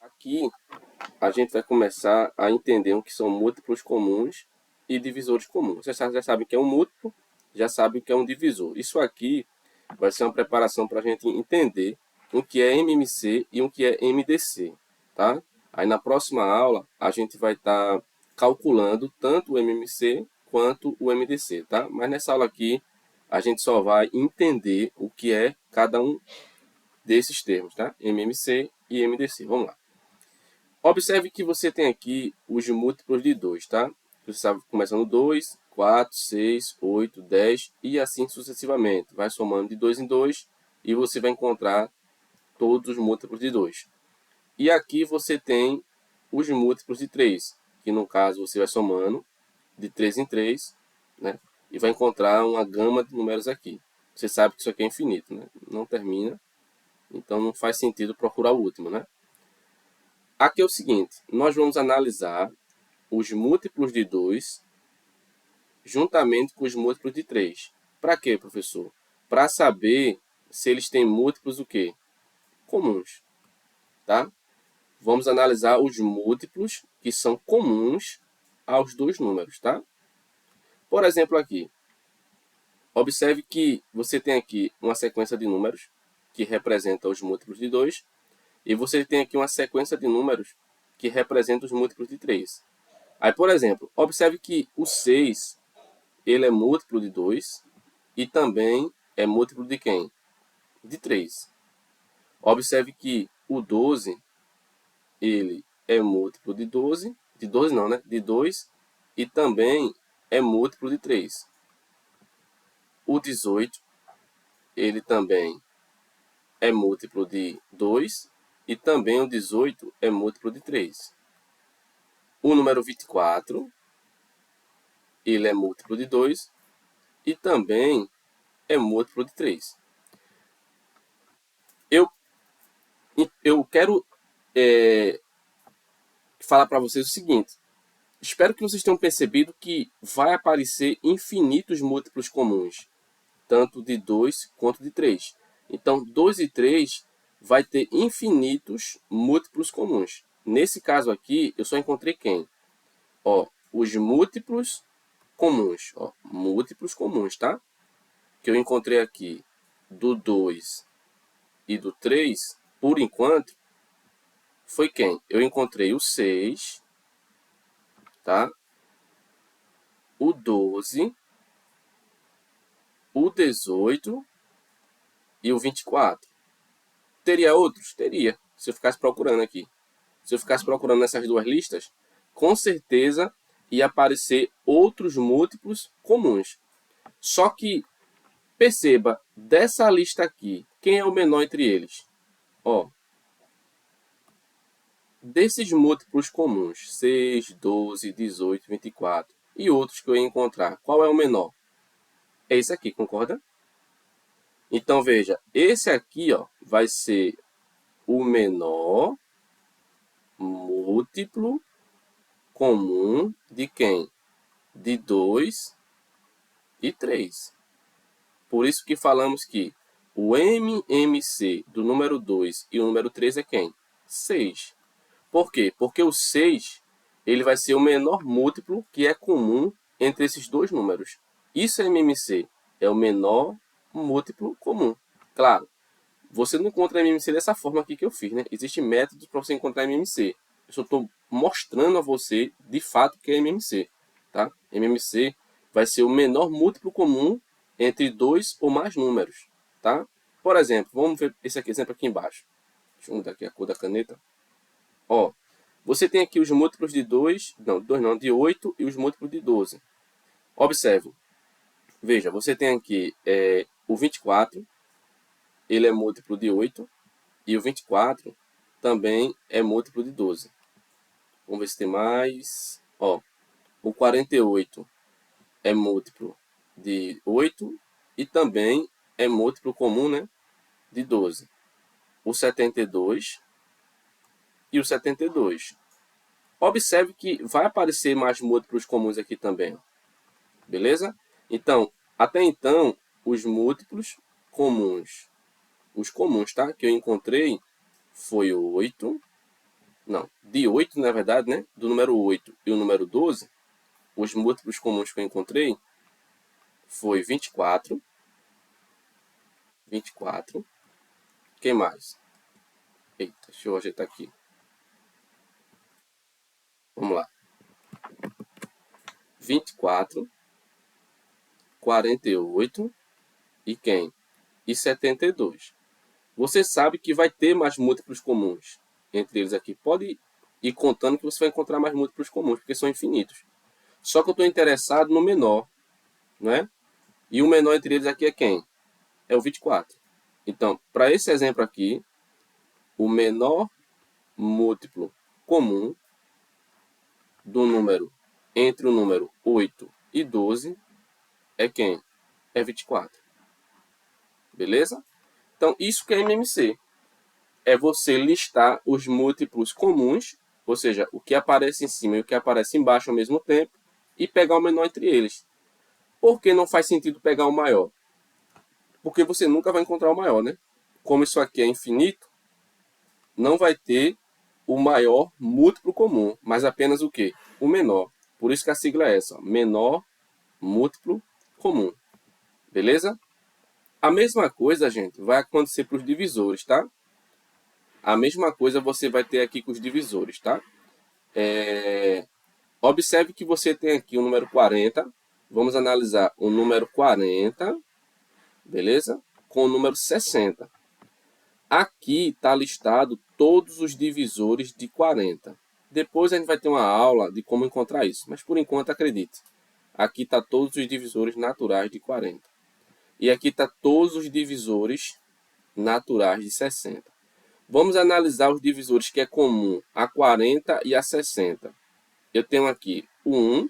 Aqui a gente vai começar a entender o que são múltiplos comuns e divisores comuns. Você já sabe o que é um múltiplo, já sabe o que é um divisor. Isso aqui vai ser uma preparação para a gente entender o que é MMC e o que é MDC, tá? Aí na próxima aula a gente vai estar calculando tanto o MMC quanto o MDC, tá? Mas nessa aula aqui a gente só vai entender o que é cada um desses termos, tá? MMC e MDC. Vamos lá. Observe que você tem aqui os múltiplos de 2, tá? Você sabe, começando 2, 4, 6, 8, 10 e assim sucessivamente. Vai somando de 2 em 2 e você vai encontrar todos os múltiplos de 2. E aqui você tem os múltiplos de 3, que no caso você vai somando de 3 em 3, né? E vai encontrar uma gama de números aqui. Você sabe que isso aqui é infinito, né? Não termina, então não faz sentido procurar o último, né? Aqui é o seguinte, nós vamos analisar os múltiplos de 2 juntamente com os múltiplos de 3. Para quê, professor? Para saber se eles têm múltiplos o quê? Comuns, tá? Vamos analisar os múltiplos que são comuns aos dois números, tá? Por exemplo aqui, observe que você tem aqui uma sequência de números que representa os múltiplos de 2 e você tem aqui uma sequência de números que representa os múltiplos de 3. Aí, por exemplo, observe que o 6 ele é múltiplo de 2 e também é múltiplo de quem? De 3. Observe que o 12 ele é múltiplo de 12 não, né? De 2 e também é múltiplo de 3. O 18 ele também é múltiplo de 2 e também o 18 é múltiplo de 3. O número 24 ele é múltiplo de 2 e também é múltiplo de 3. Eu quero falar para vocês o seguinte. Espero que vocês tenham percebido que vai aparecer infinitos múltiplos comuns, tanto de 2 quanto de 3. Então, 2 e 3 vai ter infinitos múltiplos comuns. Nesse caso aqui, eu só encontrei quem? Ó, os múltiplos comuns. Ó, múltiplos comuns, tá? Que eu encontrei aqui do 2 e do 3, por enquanto, foi quem? Eu encontrei o 6, tá? O 12, o 18 e o 24. Teria outros? Teria, se eu ficasse procurando aqui. Se eu ficasse procurando nessas duas listas, com certeza ia aparecer outros múltiplos comuns. Só que, perceba, dessa lista aqui, quem é o menor entre eles? Ó, desses múltiplos comuns, 6, 12, 18, 24 e outros que eu ia encontrar, qual é o menor? É esse aqui, concorda? Então, veja, esse aqui ó, vai ser o menor múltiplo comum de quem? De 2 e 3. Por isso que falamos que o MMC do número 2 e o número 3 é quem? 6. Por quê? Porque o 6 ele vai ser o menor múltiplo que é comum entre esses dois números. Isso é MMC, é o menor múltiplo comum. Claro, você não encontra MMC dessa forma aqui que eu fiz, né? Existem métodos para você encontrar MMC. Eu só estou mostrando a você, de fato, o que é MMC. Tá? MMC vai ser o menor múltiplo comum entre dois ou mais números. Tá? Por exemplo, vamos ver esse aqui, exemplo aqui embaixo. Deixa eu mudar aqui a cor da caneta. Ó, você tem aqui os múltiplos de 2, não, de 8 e os múltiplos de 12. Observe. Veja, você tem aqui o 24, ele é múltiplo de 8, e o 24 também é múltiplo de 12. Vamos ver se tem mais. Ó, o 48 é múltiplo de 8 e também é múltiplo comum, né, de 12. O 72 e o 72. Observe que vai aparecer mais múltiplos comuns aqui também. Beleza? Então, até então, os múltiplos comuns. Os comuns, tá? Que eu encontrei foi o 8, Não, de 8, na verdade, né? Do número 8 e o número 12, os múltiplos comuns que eu encontrei foi 24. Quem mais? Eita, deixa eu ajeitar aqui. Vamos lá. 24, 48 e quem? E 72. Você sabe que vai ter mais múltiplos comuns entre eles aqui. Pode ir contando que você vai encontrar mais múltiplos comuns, porque são infinitos. Só que eu estou interessado no menor, não é? E o menor entre eles aqui é quem? É o 24. Então, para esse exemplo aqui, o menor múltiplo comum do número entre o número 8 e 12 é quem? É 24. Beleza? Então, isso que é MMC. É você listar os múltiplos comuns, ou seja, o que aparece em cima e o que aparece embaixo ao mesmo tempo, e pegar o menor entre eles. Por que não faz sentido pegar o maior? Porque você nunca vai encontrar o maior, né? Como isso aqui é infinito, não vai ter o maior múltiplo comum, mas apenas o quê? O menor. Por isso que a sigla é essa, menor múltiplo comum. Beleza? A mesma coisa, gente, vai acontecer para os divisores, tá? A mesma coisa você vai ter aqui com os divisores, tá? Observe que você tem aqui o número 40. Vamos analisar o número 40, beleza? Com o número 60. Aqui está listado todos os divisores de 40. Depois a gente vai ter uma aula de como encontrar isso. Mas por enquanto, acredite. Aqui está todos os divisores naturais de 40. E aqui está todos os divisores naturais de 60. Vamos analisar os divisores que é comum a 40 e a 60. Eu tenho aqui o 1,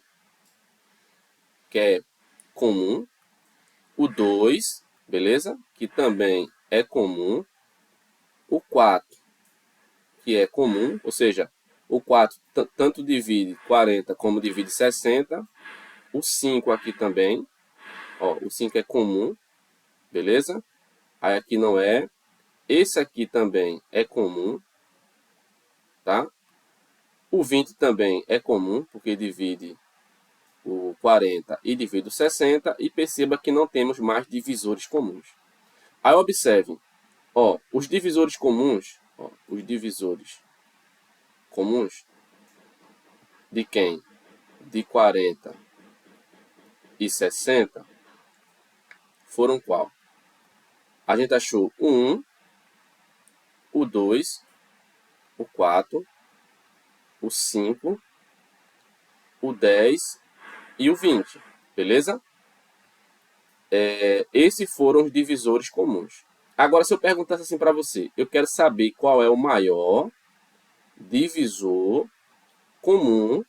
que é comum. O 2, beleza? Que também é comum. O 4, que é comum, ou seja, o 4 tanto divide 40 como divide 60. O 5 aqui também, ó, o 5 é comum, beleza? Aí aqui não é. Esse aqui também é comum, tá? O 20 também é comum, porque divide o 40 e divide o 60. E perceba que não temos mais divisores comuns. Aí observe, ó, os divisores comuns de quem? De 40 e 60 foram qual? A gente achou o 1, o 2, o 4, o 5, o 10 e o 20, beleza? Esses foram os divisores comuns. Agora, se eu perguntasse assim para você, eu quero saber qual é o maior divisor comum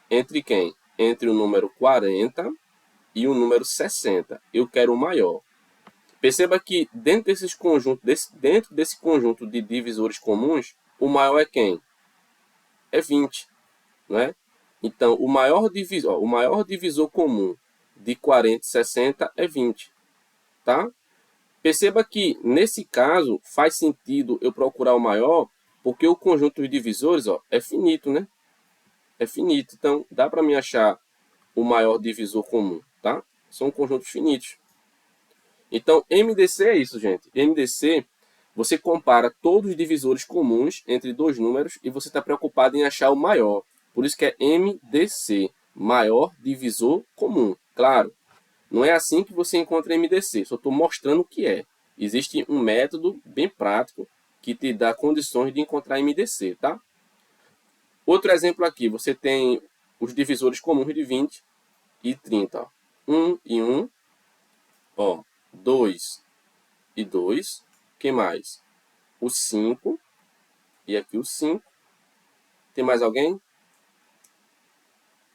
entre quem? Entre o número 40 e o número 60. Eu quero o maior. Perceba que dentro desse conjunto de divisores comuns, o maior é quem? É 20, não é? Então, o maior divisor comum de 40 e 60 é 20, tá? Perceba que, nesse caso, faz sentido eu procurar o maior, porque o conjunto de divisores, ó, é finito, né? É finito. Então, dá para me achar o maior divisor comum, tá? São conjuntos finitos. Então, MDC é isso, gente. MDC, você compara todos os divisores comuns entre dois números e você está preocupado em achar o maior. Por isso que é MDC, maior divisor comum. Claro, não é assim que você encontra MDC, só estou mostrando o que é. Existe um método bem prático que te dá condições de encontrar MDC, tá? Outro exemplo aqui, você tem os divisores comuns de 20 e 30. Ó. 1 e 1, ó, 2 e 2. Que mais? O 5 e aqui o 5. Tem mais alguém?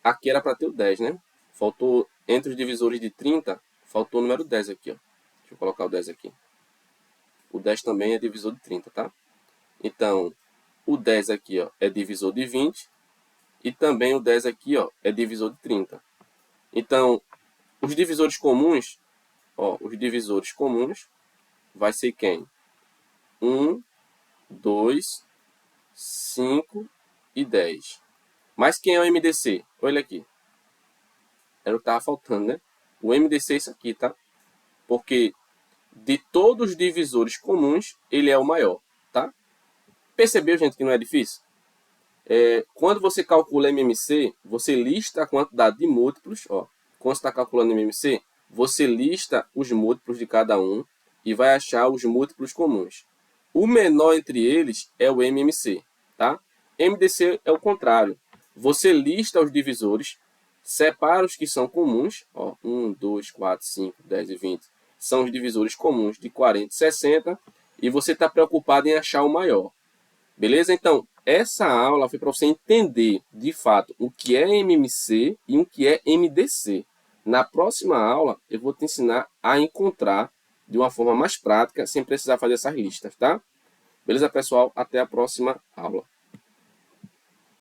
Aqui era para ter o 10, né? Faltou, entre os divisores de 30, faltou o número 10 aqui, ó. Deixa eu colocar o 10 aqui. O 10 também é divisor de 30, tá? Então, o 10 aqui, ó, é divisor de 20. E também o 10 aqui, ó, é divisor de 30. Então, os divisores comuns, ó, os divisores comuns vai ser quem? 1, 2, 5 e 10. Mas quem é o MDC? Olha aqui. Era o que estava faltando, né? O MDC é isso aqui, tá? Porque de todos os divisores comuns, ele é o maior, tá? Percebeu, gente, que não é difícil? Quando você calcula MMC, você lista a quantidade de múltiplos. Ó, quando você está calculando MMC, você lista os múltiplos de cada um e vai achar os múltiplos comuns. O menor entre eles é o MMC, tá? MDC é o contrário. Você lista os divisores, separa os que são comuns. Ó, 1, 2, 4, 5, 10 e 20 são os divisores comuns de 40 e 60. E você está preocupado em achar o maior. Beleza? Então, essa aula foi para você entender, de fato, o que é MMC e o que é MDC. Na próxima aula, eu vou te ensinar a encontrar de uma forma mais prática, sem precisar fazer essas listas, tá? Beleza, pessoal? Até a próxima aula.